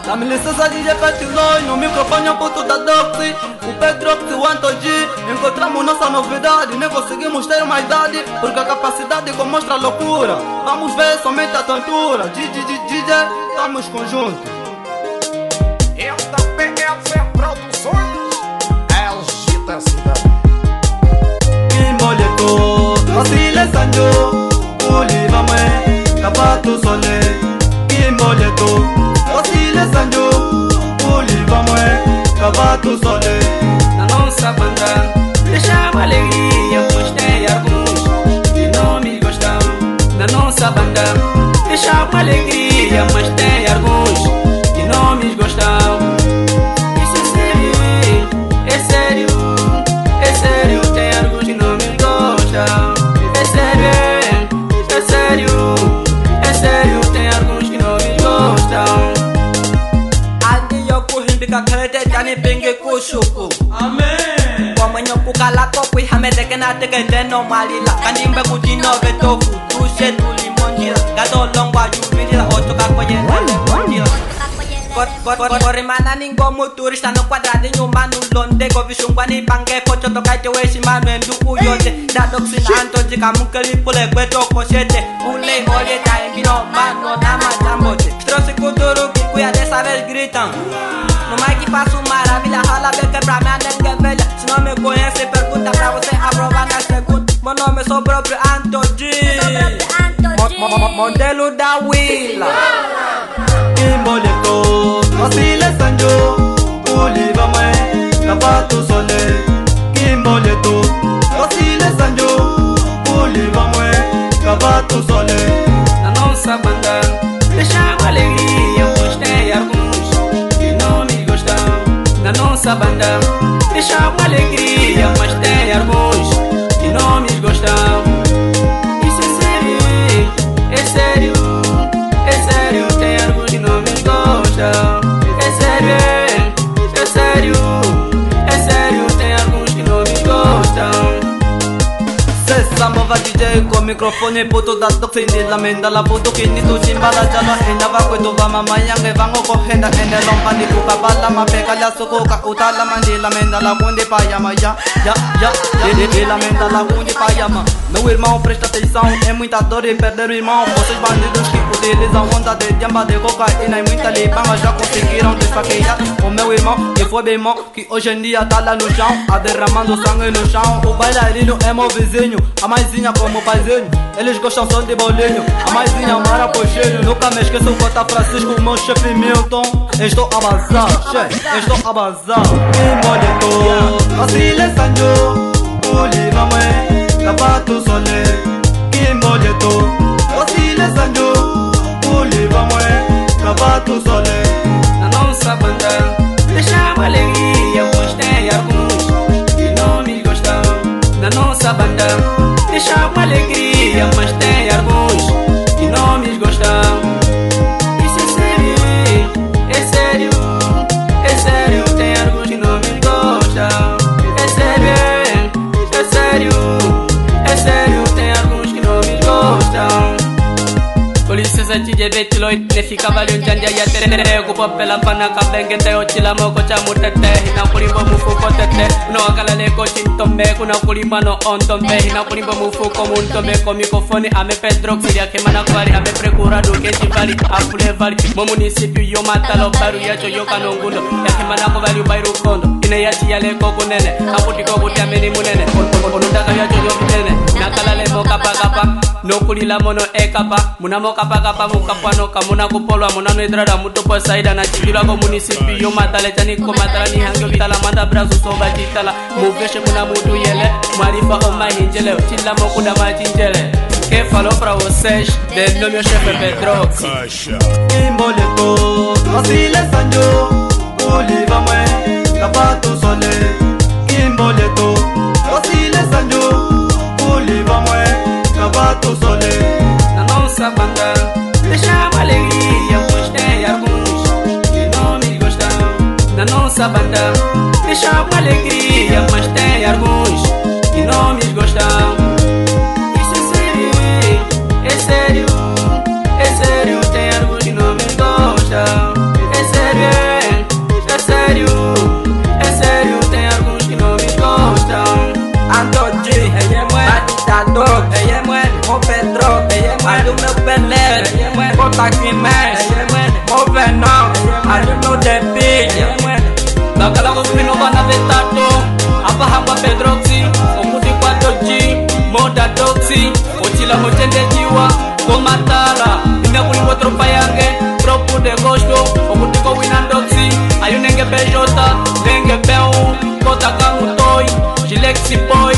Dá-me licença DJ Petilói, no microfone é o puto da Doxy. O Pedrox e o Antoji, encontramos nossa novidade. Nem conseguimos ter uma idade, porque a capacidade mostra a loucura. Vamos ver somente a tontura. DJ, estamos conjuntos. Esta PF Produções é agita a cidade. Kimboleto, Osile Sanjo, Ulivame, Kapato Sole. Kimboleto, Osile Sanjo, Ulivame, Kapato Sole. Na nossa banda, deixamos alegria, postei alguns que não me gostam. Na nossa banda, deixamos alegria, mas tem alguns que não me gostam. Isso é sério, é sério, tem alguns que não me gostam. É sério, tem alguns que não me gostam. Adi yo kuhimbi kakete jani pingi kushuku. Amen. Kwa mwenyo kukala kokwi hamede kena teke deno malila. Kanimbe kujino vetofu, tushe tulimonjira. Gado longwa juvirila, otoka kwenye monjira. Korimana ningo muturista no quadradinho manu londe go vishungwani pange pocho tokaite weshi manu enduku yote dadoxin antoji kamukeli pule kweto koshete ule oye taembino mano nama jambote trouxe kuduru kuya dessa vez gritam no mic passo maravilha rola beca pra minha nega velha se não me conhece pergunta pra você aprovar na segunda meu nome é sou próprio Antoji modelo da Willa. Kimboleto, Osile Sanjo, Ulivame, Kapato Sole. Kimboleto, Osile Sanjo, Ulivame, Kapato Sole. Na nossa banda, deixamos alegria, postei alguns que não me gostam. Na nossa banda, deixamos alegria, mas tem alguns que não me gostam. Isso é sério, tem alguns que não me gostam. É sério, tem alguns que não me gostam. Sessa mova DJ com microfone puto da toxin la menda la puto kini tu chimbala jalo enda va kwetu va mama yange vango kohenda ende lompa ni kuka bala mapeka la sokoka utala mandi la menda la kundi payama ya la menda la kundi payama. Meu irmão presta atenção, é muita dor e perder o irmão. Vocês bandidos que utilizam onda de jamba de cocaína e muita libanga já conseguiram desfaquear o meu irmão que foi bem irmão que hoje em dia tá lá no chão a derramando sangue no chão. O bailarino é meu vizinho, a maisinha como o paizinho. Eles gostam só de bolinho, a maisinha mara coxinho. Nunca me esqueço o Cota Francisco, o meu chefe Milton. Estou a bazar, chefe, estou a bazar. Kimboleto, Osile Sanjo, Ulivame, Kapato Sole. Kimboleto, Osile Sanjo, Ulivame, Kapato Sole. Na nossa banda, deixamos alegria, postei alguns que não me gostam. Na nossa banda, deixamos alegria, mas tem alguns que não me gostam. Isso é sério, tem alguns que não me gostam. É sério, tem alguns que não me gostam. Com licença DJ Petilói, ne ficava ali um janja ya tere Gupo pela pana kabenge te ochila moko cha mutete Hina kulimbo mufuko tete Uno akala leko chintombe Kuna kulimba no ontombe Hina kulimbo mufuko muntombe Ko mikrofone ame Pedrox Iria kemana kwari ame precura duke chivali Apule vali Mo municipio yo matalo baru yacho yo kanongundo Ya kemana ko vali ubairu kondo Ine yachi ya leko kunene Aputi ko kuti ameni munene Onundaka yacho yo kitene Nakala le moka pakapa No kulila mono ekapa Muna moka pakapa mukapano Kamuna kupolwa muna no idrada mutupo saida Na chikila ko municipio yo matale Chani ko matala ni hangyo vitala Manda brazu soba chitala Muveshe muna mutu yele Marifa oma hinjele Chila mokuda machinjele Que falou pra vocês de nome meu chefe Pedrox. Kimboleto, Osile Sanjo, Ulivame, Kapato Sole. Kimboleto, Osile Sanjo, Ulivame, Kapato Sole. Na nossa banda, deixamos alegria, pois tem alguns que não me gostam. Na nossa banda, deixamos alegria, mas tem alguns que não me gostam. É sério, tem alguns que não me gostam. aqui mexe, move não, ali no the beat. Bakala kuspino bana vetato, abahamba pedroxy, omuti kwa doji, moda doxy, ochila motende jiwa, komatala, inakuliwa tropa yange, tropu de gosto, omuti ko winandoxy, ayunenge bejota, lenge beu, kota kangutoy, Gilexi boy,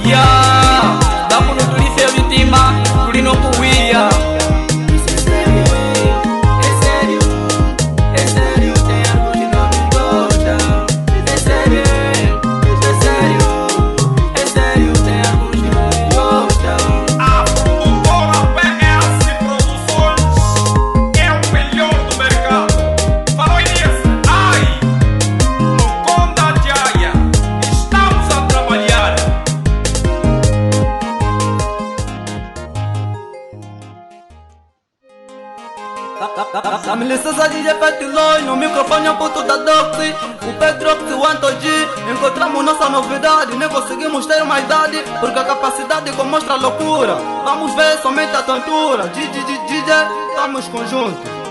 yeah, bakulu tulife vitima, tulino kuwia. Dá-me licença DJ Petiloi, no microfone é o puto da Doxy. O Pedroxy, o Antoji, encontramos nossa novidade. Nem conseguimos ter uma idade, porque a capacidade mostra loucura. Vamos ver somente a tontura. DJ, estamos conjuntos.